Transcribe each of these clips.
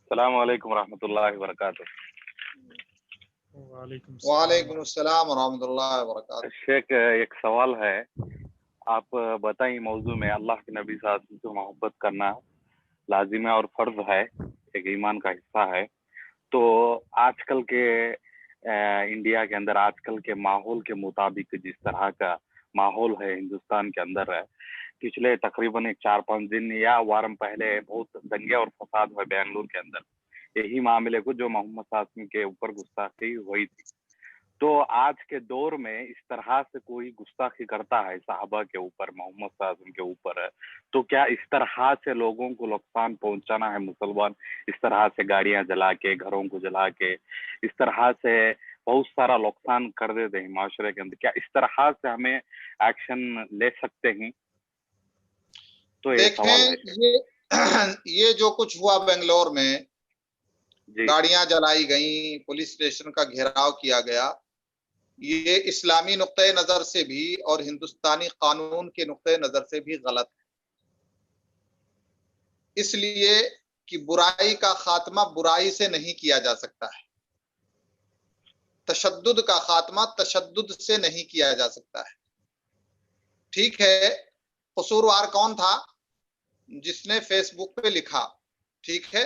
अस्सलाम वालेकुम रहमतुल्लाहि व बरकातुहू। वालेकुम अस्सलाम व रहमतुल्लाहि व बरकातुहू। शेख, एक सवाल है, आप बताइए मौजू में। अल्लाह के नबी साहब से मोहब्बत करना लाजिम है और फर्ज है, एक ईमान का हिस्सा है। तो आजकल के इंडिया के अंदर आजकल के माहौल के मुताबिक जिस तरह का माहौल है हिंदुस्तान के अंदर है, पिछले तकरीबन एक 4-5 दिन या वारम पहले बहुत दंगे और फसाद हुए बेंगलुरु के अंदर, यही मामले को जो मोहम्मद साहब के ऊपर गुस्ताखी हुई थी। तो आज के दौर में इस तरह से कोई गुस्ताखी करता है साहबा के ऊपर, मोहम्मद साहब के ऊपर है, तो क्या इस तरह से लोगों को नुकसान पहुंचाना है? मुसलमान इस तरह से गाड़ियां जला के, घरों को जला के, इस तरह से बहुत सारा नुकसान कर देते हैं माशरे के अंदर, क्या इस तरह से हमें एक्शन ले सकते हैं? तो ये सवाल है। ये जो कुछ हुआ बेंगलोर में, जी, गाड़ियां जलाई गई, पुलिस स्टेशन का घेराव किया गया, ये इस्लामी नुक्ते नजर से भी और हिंदुस्तानी कानून के नुक्ते नजर से भी गलत है। इसलिए कि बुराई का खात्मा बुराई से नहीं किया जा सकता है, तशद्दुद का खात्मा तशद्दुद से नहीं किया जा सकता है। ठीक है, कसूरवार कौन था? जिसने फेसबुक पे लिखा। ठीक है,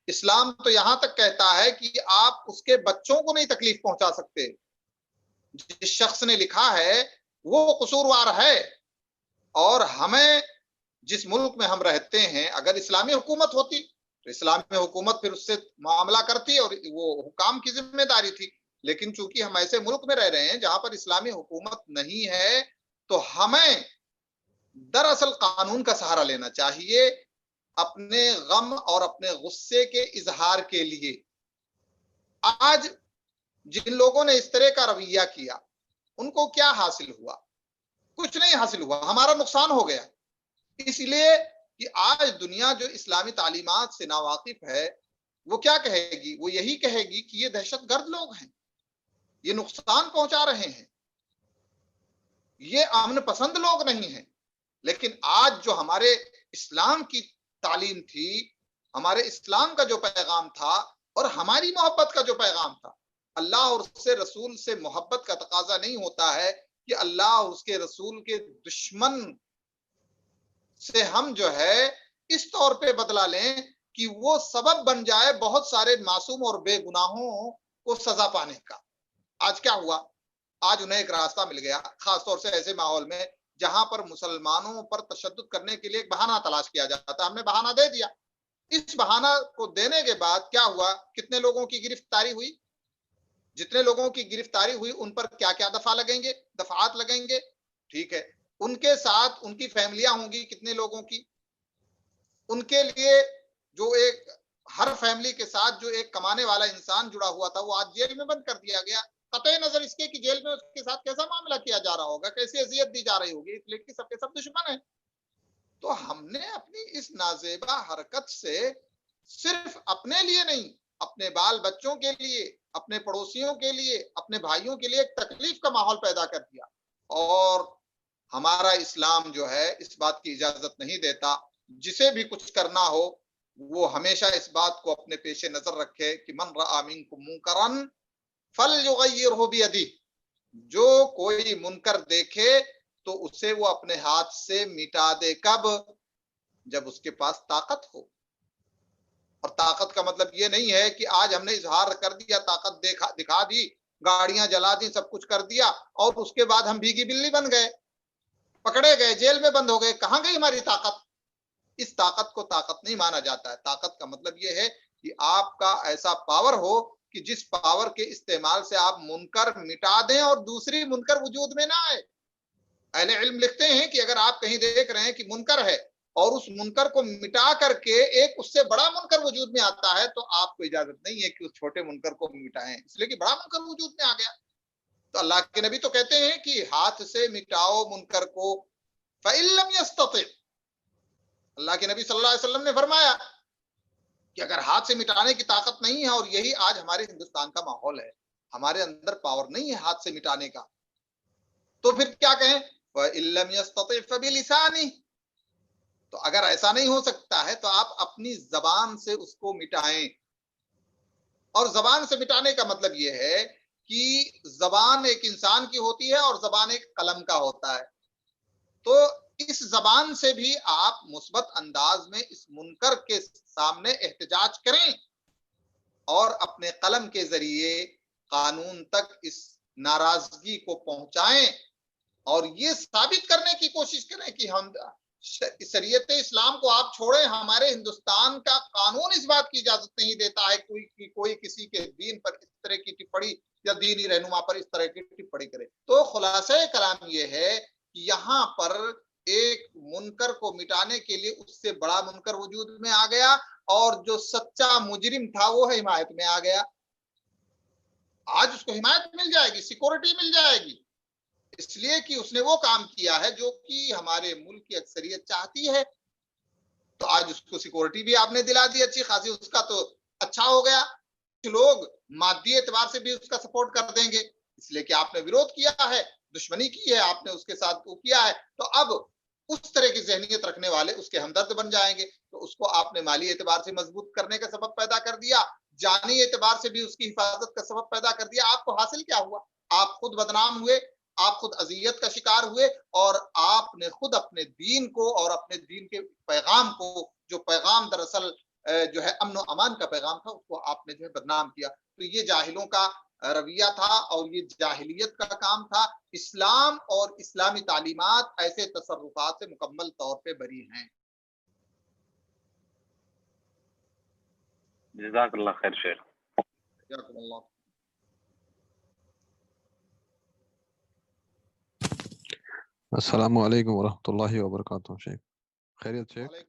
इस्लाम तो यहां तक कहता है कि आप उसके बच्चों को नहीं तकलीफ पहुंचा सकते। जिस शख्स ने लिखा है वो कसूरवार है। और हमें जिस मुल्क में हम रहते हैं, अगर इस्लामी हुकूमत होती तो इस्लामी हुकूमत फिर उससे मामला करती और वो हुकाम की जिम्मेदारी थी। लेकिन चूंकि हम ऐसे मुल्क में रह रहे हैं जहां पर इस्लामी हुकूमत नहीं है, तो हमें दरअसल कानून का सहारा लेना चाहिए अपने गम और अपने गुस्से के इजहार के लिए। आज जिन लोगों ने इस तरह का रवैया किया, उनको क्या हासिल हुआ? कुछ नहीं हासिल हुआ, हमारा नुकसान हो गया। इसलिए कि आज दुनिया जो इस्लामी तालीमात से नावाकिफ है, वो क्या कहेगी? वो यही कहेगी कि ये दहशतगर्द लोग हैं, ये नुकसान पहुंचा रहे हैं, ये अमन पसंद लोग नहीं हैं। लेकिन आज जो हमारे इस्लाम की तालीम थी, हमारे इस्लाम का जो पैगाम था और हमारी मोहब्बत का जो पैगाम था, अल्लाह और उसके रसूल से मोहब्बत का तकाजा नहीं होता है कि अल्लाह और उसके रसूल के दुश्मन से हम जो है इस तौर पे बदला लें कि वो सबब बन जाए बहुत सारे मासूम और बेगुनाहों को सजा पाने का। आज क्या हुआ? आज उन्हें एक रास्ता मिल गया, खासतौर से ऐसे माहौल में जहां पर मुसलमानों पर तशद्दुद करने के लिए एक बहाना तलाश किया जाता। हमने बहाना दे दिया। इस बहाना को देने के बाद क्या हुआ? कितने लोगों की गिरफ्तारी हुई? जितने लोगों की गिरफ्तारी हुई उन पर क्या क्या दफा लगेंगे, दफात लगेंगे। ठीक है, उनके साथ उनकी फैमिलियां होंगी, कितने लोगों की, उनके लिए जो एक हर फैमिली के साथ जो एक कमाने वाला इंसान जुड़ा हुआ था, वो आज जेल में बंद कर दिया गया। कतई नजर इसके कि जेल में उसके साथ कैसा मामला किया जा रहा होगा, कैसी अजियत दी जा रही होगी, इसलिए कि सबके सब दुश्मन है। तो हमने अपनी इस नाजेबा हरकत से सिर्फ अपने लिए नहीं, अपने बाल बच्चों के लिए, अपने पड़ोसियों के लिए, अपने भाइयों के लिए एक तकलीफ का माहौल पैदा कर दिया। और हमारा इस्लाम जो है इस बात की इजाजत नहीं देता। जिसे भी कुछ करना हो वो हमेशा इस बात को अपने पेशे नजर रखे कि मन रआ मिनकुम मुनकरन फलयुगय्यिरहु बियदिही, जो कोई मुनकर देखे तो उसे वो अपने हाथ से मिटा दे। कब? जब उसके पास ताकत हो। और ताकत का मतलब ये नहीं है कि आज हमने इजहार कर दिया, ताकत दिखा दी, गाड़ियां जला दी, सब कुछ कर दिया और उसके बाद हम भीगी बिल्ली बन गए, पकड़े गए, जेल में बंद हो गए। कहां गई हमारी ताकत? इस ताकत को ताकत नहीं माना जाता है। ताकत का मतलब यह है कि आपका ऐसा पावर हो कि जिस पावर के इस्तेमाल से आप मुनकर मिटा दें और दूसरी मुनकर वजूद में ना आए। अहले इल्म लिखते हैं कि अगर आप कहीं देख रहे हैं कि मुनकर है और उस मुनकर को मिटा करके एक उससे बड़ा मुनकर वजूद में आता है, तो आपको इजाजत नहीं है कि उस छोटे मुनकर को मिटाएं, इसलिए कि बड़ा मुनकर वजूद में आ गया। तो अल्लाह के नबी तो कहते हैं कि हाथ से मिटाओ मुनकर को, फ़इल्लम यस्तति। अल्लाह के नबी सल्लल्लाहु अलैहि वसल्लम ने फरमाया कि अगर हाथ से मिटाने की ताकत नहीं है, और यही आज हमारे हिंदुस्तान का माहौल है, हमारे अंदर पावर नहीं है हाथ से मिटाने का, तो फिर क्या कहें? फ़इल्लम यस्तति फ़बिलिसानिही, तो अगर ऐसा नहीं हो सकता है तो आप अपनी जबान से उसको मिटाएं। और जबान से मिटाने का मतलब यह है कि जबान एक इंसान की होती है और जबान एक कलम का होता है। तो इस जबान से भी आप मुस्बत अंदाज में इस मुनकर के सामने एहतजाज करें और अपने कलम के जरिए कानून तक इस नाराजगी को पहुंचाएं और ये साबित करने की कोशिश करें कि हम शरीयत इस्लाम को आप छोड़ें, हमारे हिंदुस्तान का कानून इस बात की इजाजत नहीं देता है कोई किसी के दीन पर इस तरह की टिप्पणी या दीनी रहनुमा पर इस तरह की टिप्पणी करे। तो खुलासा कलाम ये है कि यहाँ पर एक मुनकर को मिटाने के लिए उससे बड़ा मुनकर वजूद में आ गया और जो सच्चा मुजरिम था वो हिमायत में आ गया। आज उसको हिमायत मिल जाएगी, सिक्योरिटी मिल जाएगी, इसलिए कि उसने वो काम किया है जो कि हमारे मुल्क की अक्सरियत चाहती है। तो आज उसको सिक्योरिटी भी आपने दिला दी अच्छी खासी, उसका तो अच्छा हो गया। लोग मादी एतबार से भी उसका सपोर्ट कर देंगे, इसलिए कि आपने विरोध किया है, दुश्मनी की है, आपने उसके साथ वो किया है। तो अब उस तरह की जहनीत रखने वाले उसके हमदर्द बन जाएंगे। तो उसको आपने माली एतबार से मजबूत करने का सबब पैदा कर दिया, जानी एतबार से भी उसकी हिफाजत का सबब पैदा कर दिया। आपको हासिल क्या हुआ? आप खुद बदनाम हुए, आप खुद अजियत का शिकार हुए और आपने खुद अपने दीन को और अपने दीन के पैगाम को, जो पैगाम दरअसल जो है अमन अमान का पैगाम था, उसको आपने जो है बदनाम किया। तो ये जाहिलों का रवैया था और ये जाहिलियत का काम था। इस्लाम और इस्लामी तालीमात ऐसे तसर्रुफात से मुकम्मल तौर पे बरी हैं। जज़ाकल्लाह खैर शेख। अस्सलामु अलैकुम वरहमतुल्लाहि वबरकातुहू शेख। खैरियत शेख?